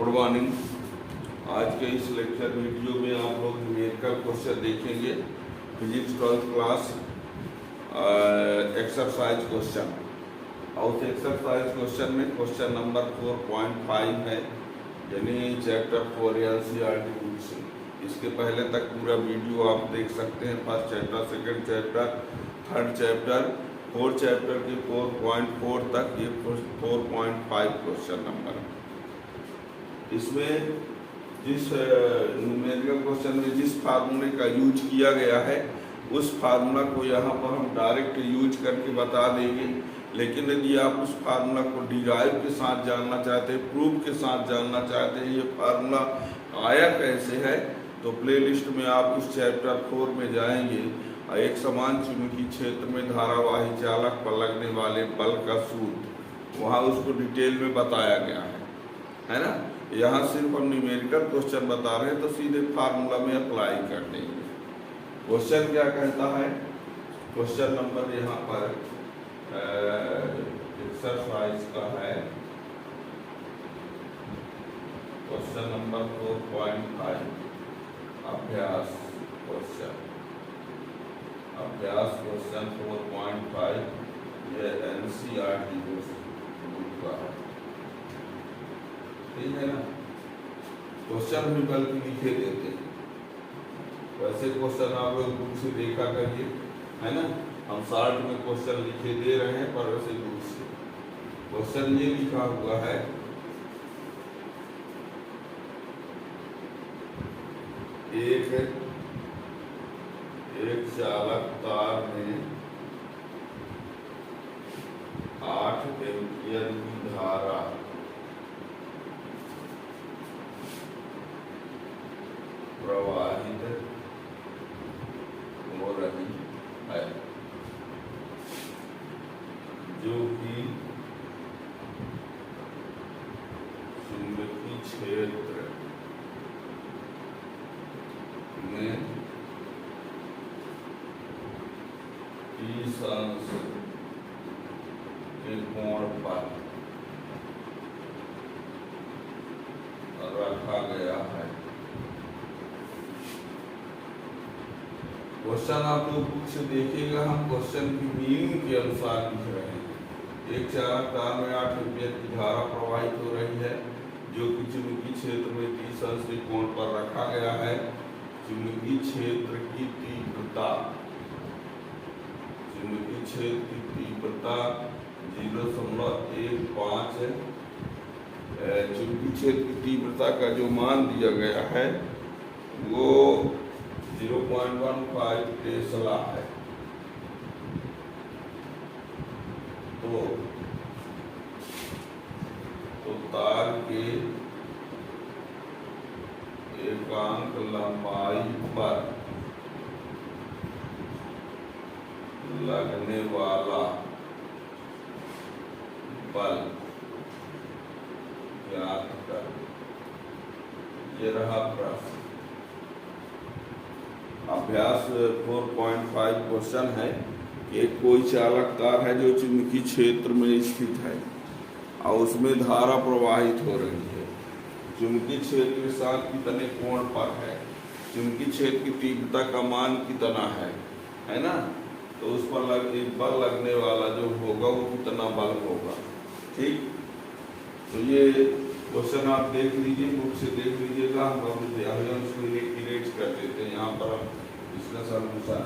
Good morning. आज के इस लेक्चर वीडियो में आप लोग न्यूमेरिकल क्वेश्चन देखेंगे। Physics 12th class exercise question, और उस एक्सरसाइज क्वेश्चन में क्वेश्चन नंबर 4.5 है, यानी चैप्टर 4 एनसीईआरटी बुक से। इसके पहले तक पूरा वीडियो आप देख सकते हैं। First chapter, second chapter, third chapter, fourth chapter के 4.4 तक ये 4.5 क्वेश्चन नंबर है। इसमें जिस न्यूमेरिकल क्वेश्चन में जिस फार्मूले का यूज किया गया है उस फार्मूला को यहाँ पर हम डायरेक्ट यूज करके बता देंगे। लेकिन यदि आप उस फार्मूला को डिराइव के साथ जानना चाहते हैं, प्रूफ के साथ जानना चाहते हैं ये फार्मूला आया कैसे है, तो प्लेलिस्ट में आप उस चैप्टर 4 में जाएंगे। एक समान चुंबकीय क्षेत्र में धारावाही चालक पर लगने वाले बल का सूत्र, वहाँ उसको डिटेल में बताया गया है ना। यहाँ सिर्फ हम न्यूमेरिकल क्वेश्चन बता रहे हैं, तो सीधे फार्मूला में अप्लाई कर देंगे। क्वेश्चन क्या कहता है? क्वेश्चन नंबर यहाँ पर एक्सरसाइज का है, क्वेश्चन नंबर 4.5 अभ्यास क्वेश्चन। अभ्यास क्वेश्चन 4.5 ये एनसीईआरटी बुक का है, ठीक है ना। क्वेश्चन भी बल्कि लिखे देते हैं, वैसे क्वेश्चन आप लोग बुक से देखा करिए, है ना। हम शॉर्ट में क्वेश्चन लिखे दे रहे हैं, पर वैसे बुक से क्वेश्चन ये लिखा हुआ है, एक चालक तार में 8 एम्पीयर की धारा प्रवाहित हो रही है, जो कि चुंबकीय क्षेत्र में 30 अंश के कोण पर रखा गया है। क्वेश्चन आप लोग बुक से देखिएगा, हम क्वेश्चन की मीनिंग के अनुसार लिख रहे हैं। एक चालक तार में 8 एम्पीयर की धारा प्रवाहित हो रही है, जो कि चुंबकीय क्षेत्र में 30 अंश के कोण पर रखा गया है। चुंबकीय क्षेत्र की तीव्रता, चुंबकीय क्षेत्र की तीव्रता 0.15 है। चुंबकीय क्षेत्र की तीव्रता का जो मान दिया गया है वो 0.15 टेस्ला है। तो तार के एकांक लंबाई पर लगने वाला बल ज्ञात कर। ये रहा प्रश्न। अभ्यास 4.5 क्वेश्चन है कि कोई चालक तार है जो चुंबकीय क्षेत्र में स्थित है और उसमें धारा प्रवाहित हो रही है। चुंबकीय क्षेत्र के साथ कितने कोण पर है, चुंबकीय क्षेत्र की तीव्रता का मान कितना है ना। तो उस पर बल लगने वाला जो होगा वो कितना बल होगा, ठीक। तो ये क्वेश्चन आप देख लीजिए, बुक से देख लीजिएगा। हम उसको इरेज कर देते हैं यहाँ पर इसका अनुसार।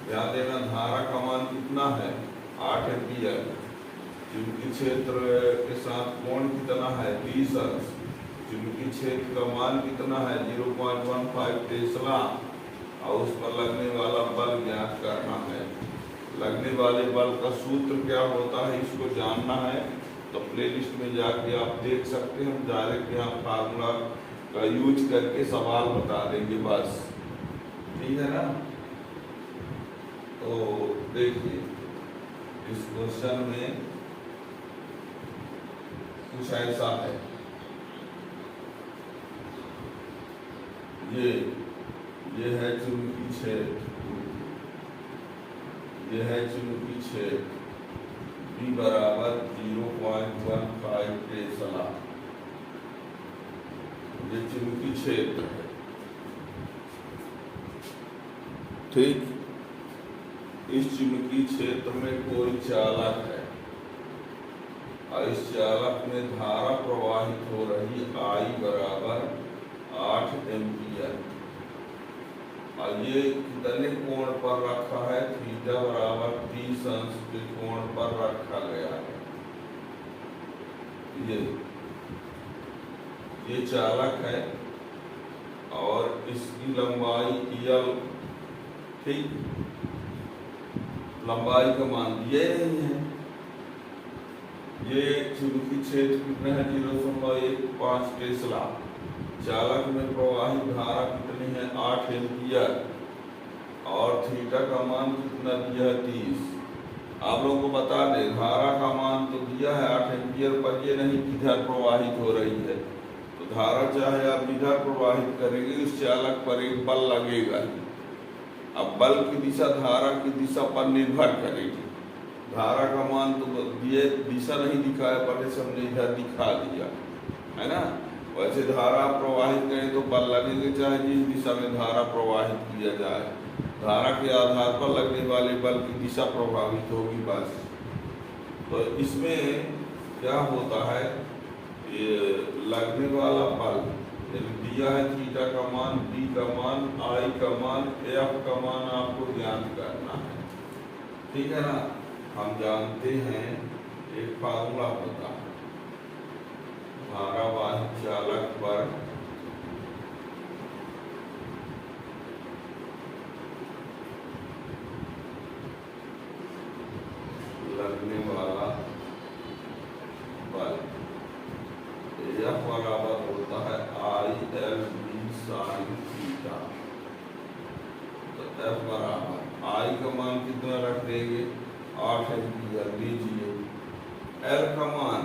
ध्यान देना, धारा का मान कितना है? 8 एम्पीयर। चुंबकीय क्षेत्र के साथ कोण कितना है? 30 अंश। चुंबकीय क्षेत्र का मान कितना है? 0.15 टेस्ला। और उस पर लगने वाला बल ज्ञात करना है। लगने वाले बल का सूत्र क्या होता है, इसको जानना है तो प्लेलिस्ट में जाके आप देख सकते हैं। हम डायरेक्ट यहाँ फार्मूला का यूज करके सवाल बता देंगे बस, ठीक है ना। तो देखिए, इस क्वेश्चन में कुछ ऐसा है, ये है चुंबकीय क्षेत्र, ये है चुंबकीय क्षेत्र B बराबर 0.15 टेस्ला। ये चुंबकीय क्षेत्र है, ठीक। इस चुंबकीय क्षेत्र में कोई चालक है और इस चालक में धारा प्रवाहित हो रही I बराबर 8 एम्पियर और ये कितने कोण पर रखा है, थीटा बराबर 30 अंश के कोण पर रखा गया है। ये चालक है और इसकी लंबाई L, ठीक। लंबाई का मान दिया नहीं है। ये चुंबकीय क्षेत्र कितना है, 0.15 टेस्ला। चालक में प्रवाहित धारा कितनी है, 8 एम्पियर और थीटा का मान कितना दिया है, 30। आप लोगों को बता दें, धारा का मान तो दिया है 8 एम्पियर, पर ये नहीं किधर प्रवाहित हो रही है। तो धारा चाहे आप जिधर प्रवाहित करेंगे उस चालक पर एक बल लगेगा ही। अब बल की दिशा धारा की दिशा पर निर्भर करेगी। धारा का मान तो दिए दिशा नहीं दिखाया, पहले से हमने इधर दिखा दिया है ना। वैसे धारा प्रवाहित करें तो बल लगेंगे, चाहे जिस दिशा में धारा प्रवाहित किया जाए। धारा के आधार पर लगने वाले बल की दिशा प्रभावित होगी बस। तो इसमें क्या होता है, ये लगने वाला बल दिया है, थीटा का मान, D का मान, I का मान, F का मान आपको ज्ञान करना है, ठीक है ना। हम जानते हैं एक फार्मूला होता है, धारावाही चालक पर लगने वाला बल F बराबर होता है ILB sin थीटा। तो F बराबर I का मान कितना रख देंगे, 8 एम्पियर लीजिए। L का मान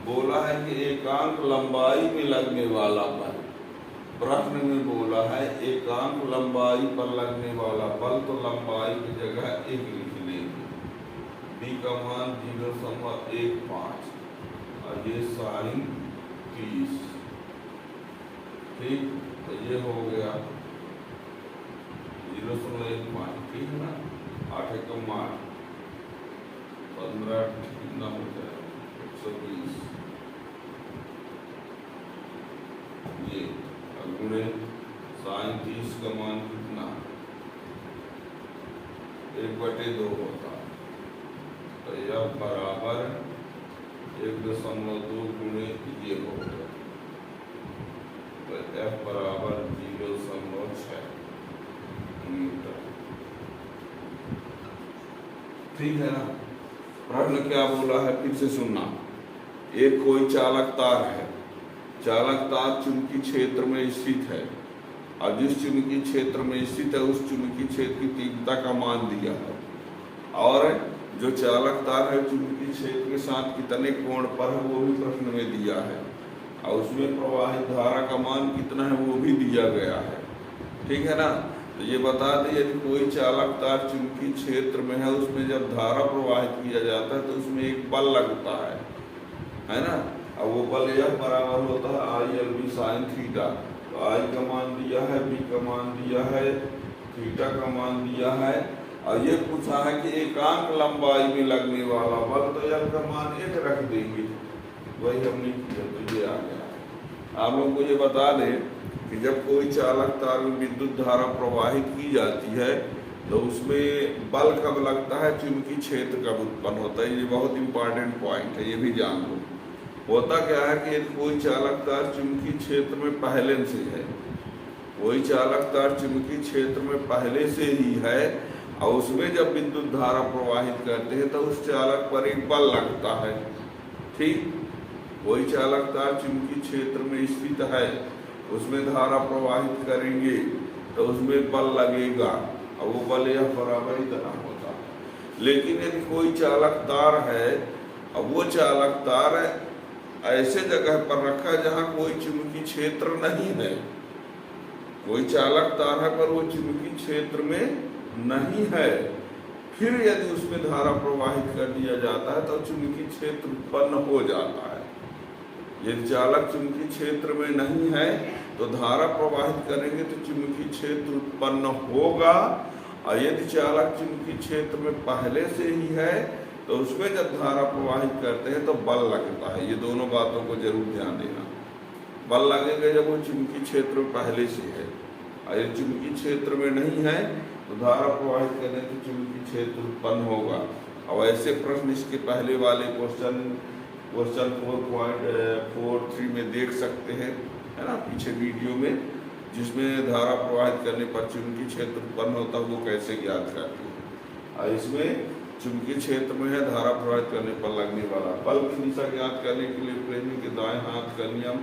बोला है कि एकांक लंबाई में लगने वाला बल, प्रश्न में बोला है एकांक लंबाई पर लगने वाला बल, तो लंबाई की जगह 1 लिख लेंगे। B का मान 0.15 और ये साइन 30, ठीक। तो ये हो गया 0.15, ठीक है ना। 8 का मान 15 कितना हो जाएगा, 120। ये गुणे साइन 30 का मान कितना, 1/2 होता है। तो यह बराबर 1.2 गुणे ये हो गया। तो F बराबर 0.6 मीटर, ठीक है ना। प्रश्न क्या बोला है, फिर से सुनना। एक कोई चालक तार है, चालक तार चुंबकीय क्षेत्र में स्थित है और जिस चुंबकीय क्षेत्र में स्थित है उस चुंबकीय क्षेत्र की तीव्रता का मान दिया है, और जो चालक तार है चुंबकीय क्षेत्र के साथ कितने कोण पर है वो भी प्रश्न में दिया है, और उसमें प्रवाहित धारा का मान कितना है वो भी दिया गया है, ठीक है ना। तो ये बता दें, यदि कोई चालक तार चुंबकीय क्षेत्र में है, उसमें जब धारा प्रवाहित किया जाता है तो उसमें एक बल लगता है ना। अब वो बल F बराबर होता है ILB sin थीटा। तो I का मान दिया है, B का मान दिया है, थीटा का मान दिया है, और ये पूछा है कि एकांक लंबाई में लगने वाला बल, तो F का मान 1 रख देंगे, वही हमने किया, तो ये आ गया। आप लोगों को ये बता दें कि जब कोई चालक तार में विद्युत धारा प्रवाहित की जाती है तो उसमें बल कब लगता है, चुंबकीय क्षेत्र कब उत्पन्न होता है। ये बहुत इंपॉर्टेंट पॉइंट है, ये भी जान लो। होता क्या है कि कोई चालक तार चुंबकीय क्षेत्र में पहले से है, कोई चालक तार चुंबकीय क्षेत्र में पहले से ही है, और उसमें जब विद्युत धारा प्रवाहित करते हैं तो उस चालक पर एक बल लगता है, ठीक। कोई चालक तार चुंबकीय क्षेत्र में स्थित है, उसमें धारा प्रवाहित करेंगे तो उसमें बल लगेगा, और वो बल यह बराबर इतना होता है। लेकिन यदि कोई चालक तार है, अब वो चालक तार ऐसे जगह पर रखा है जहाँ कोई चुंबकीय क्षेत्र नहीं है, कोई चालक तार है पर वो चुंबकीय क्षेत्र में नहीं है, फिर यदि उसमें धारा प्रवाहित कर दिया जाता है तो चुंबकीय क्षेत्र उत्पन्न हो जाता है। यदि चालक चुंबकीय क्षेत्र में नहीं है तो धारा प्रवाहित करेंगे तो चुंबकीय क्षेत्र उत्पन्न होगा, और यदि चालक चुंबकीय क्षेत्र में पहले से ही है तो उसमें जब धारा प्रवाहित करते हैं तो बल लगता है। ये दोनों बातों को जरूर ध्यान देना। बल लगेगा जब वो चुंबकीय क्षेत्र में पहले से है, और यदि चुंबकीय क्षेत्र में नहीं है तो धारा प्रवाहित करने तो चुंबकीय क्षेत्र उत्पन्न होगा। अब ऐसे प्रश्न इसके पहले वाले क्वेश्चन 4.43 में देख सकते हैं, है ना, पीछे वीडियो में, जिसमें धारा प्रवाहित करने पर चुंबकीय क्षेत्र उत्पन्न होता है, वो कैसे ज्ञात करते हैं। और इसमें चुंबकीय क्षेत्र में है धारा प्रवाहित करने पर लगने वाला बल की दिशा ज्ञात करने के लिए प्रेमी के दाएं हाथ का नियम,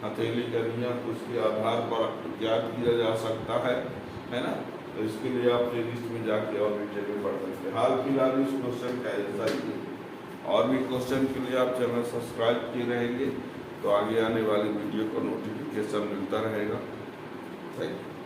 हथेली का नियम, उसके आधार पर ज्ञात किया जा सकता है ना। तो इसके लिए आप प्लेलिस्ट में जाके और डिटेल में पढ़ सकते हैं। हाल फिलहाल इस क्वेश्चन का ऐसा ही है। और भी क्वेश्चन के लिए आप चैनल सब्सक्राइब किए रहेंगे तो आगे आने वाली वीडियो का नोटिफिकेशन मिलता रहेगा। Thank you.